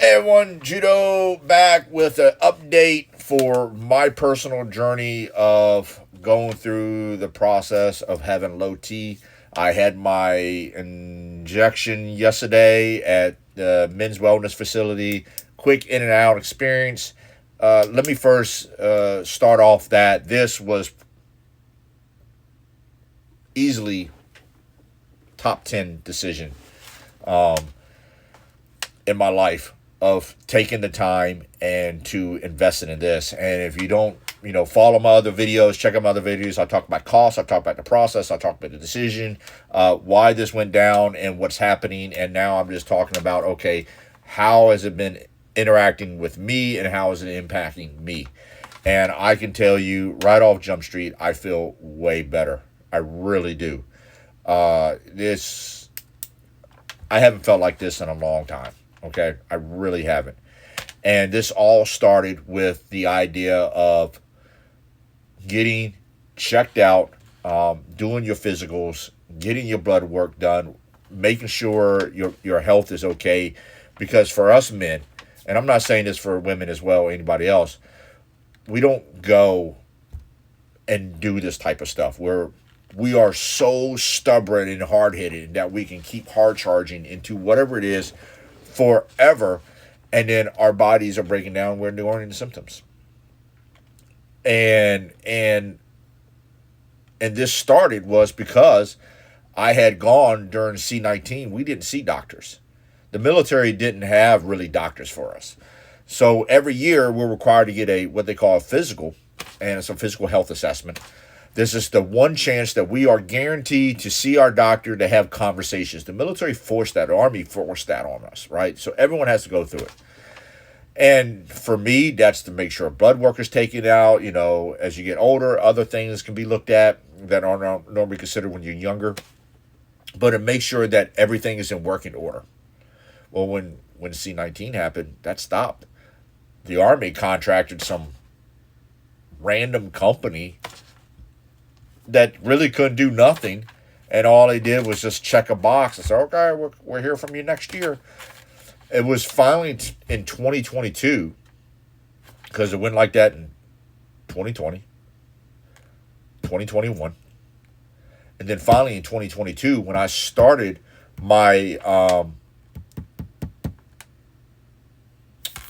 Everyone, Judo back with an update for my personal journey of going through the process of having low T. I had my injection yesterday at the men's wellness facility. Quick in and out experience. Let me first start off that this was easily top 10 decision in my life of taking the time and to investing in this. And if you don't, follow my other videos, check out my other videos. I talk about costs, I talk about the process, I talk about the decision, why this went down and what's happening. And now I'm just talking about, okay, how has it been interacting with me and how is it impacting me? And I can tell you right off Jump Street, I feel way better. I really do. I haven't felt like this in a long time. Okay, I really haven't. And this all started with the idea of getting checked out, doing your physicals, getting your blood work done, making sure your health is okay. Because for us men, and I'm not saying this for women as well, or anybody else, we don't go and do this type of stuff. We are so stubborn and hard-headed that we can keep hard charging into whatever it is forever, and then our bodies are breaking down. We're ignoring the symptoms, and this started was because I had gone during C-19. We didn't see doctors. The military didn't have really doctors for us, so every year we're required to get what they call a physical, and it's a physical health assessment. This is the one chance that we are guaranteed to see our doctor, to have conversations. The military forced that, the Army forced that on us, right? So everyone has to go through it. And for me, that's to make sure blood work is taken out. As you get older, other things can be looked at that are not normally considered when you're younger. But to make sure that everything is in working order. Well, when C-19 happened, that stopped. The Army contracted some random company that really couldn't do nothing, and all they did was just check a box and say, okay, we're here from you next year. It was finally in 2022, because it went like that in 2020, 2021, and then finally in 2022, when I started my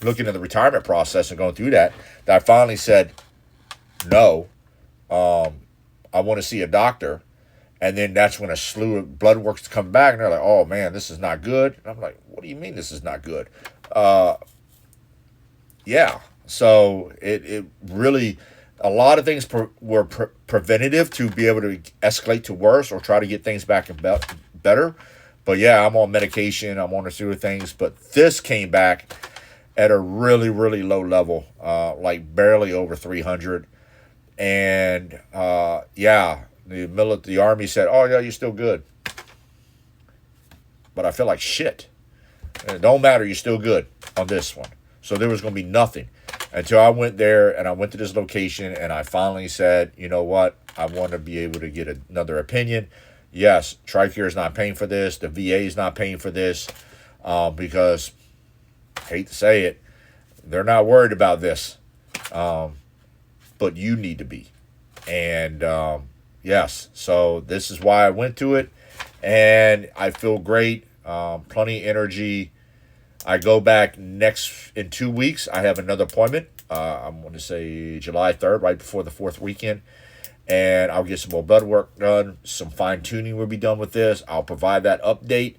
looking at the retirement process and going through that I finally said, no, I want to see a doctor. And then that's when a slew of blood works come back, and they're like, oh man, this is not good. And I'm like, what do you mean this is not good? Yeah. So it really, a lot of things were preventative to be able to escalate to worse or try to get things back better. But yeah, I'm on medication, I'm on a slew of things, but this came back at a really, really low level, like barely over 300. And the Army said, oh yeah, you're still good. But I feel like shit. And it don't matter, you're still good on this one. So there was going to be nothing until I went there, and I went to this location, and I finally said, you know what, I want to be able to get another opinion. Yes, TRICARE is not paying for this. The VA is not paying for this, because, I hate to say it, they're not worried about this. But you need to be. And yes, so this is why I went to it, and I feel great, plenty of energy. I go back in 2 weeks. I have another appointment. I'm going to say July 3rd, right before the 4th weekend, and I'll get some more blood work done. Some fine-tuning will be done with this. I'll provide that update.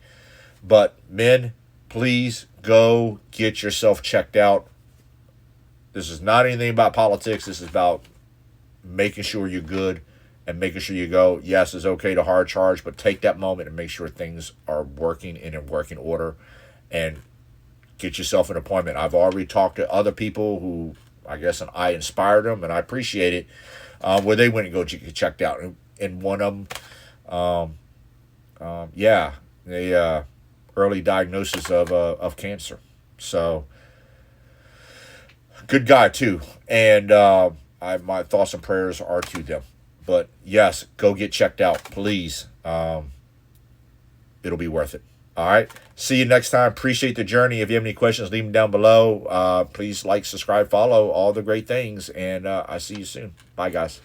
But men, please go get yourself checked out. This is not anything about politics. This is about making sure you're good and making sure you go. Yes, it's okay to hard charge, but take that moment and make sure things are working and in working order, and get yourself an appointment. I've already talked to other people who, I guess, I inspired them, and I appreciate it, where they went and go get checked out. And one of them, they early diagnosis of cancer. So good guy too, and my thoughts and prayers are to them. But yes, go get checked out, please. It'll be worth it. All right. See you next time. Appreciate the journey. If you have any questions, leave them down below. Please like, subscribe, follow, all the great things. And I see you soon. Bye, guys.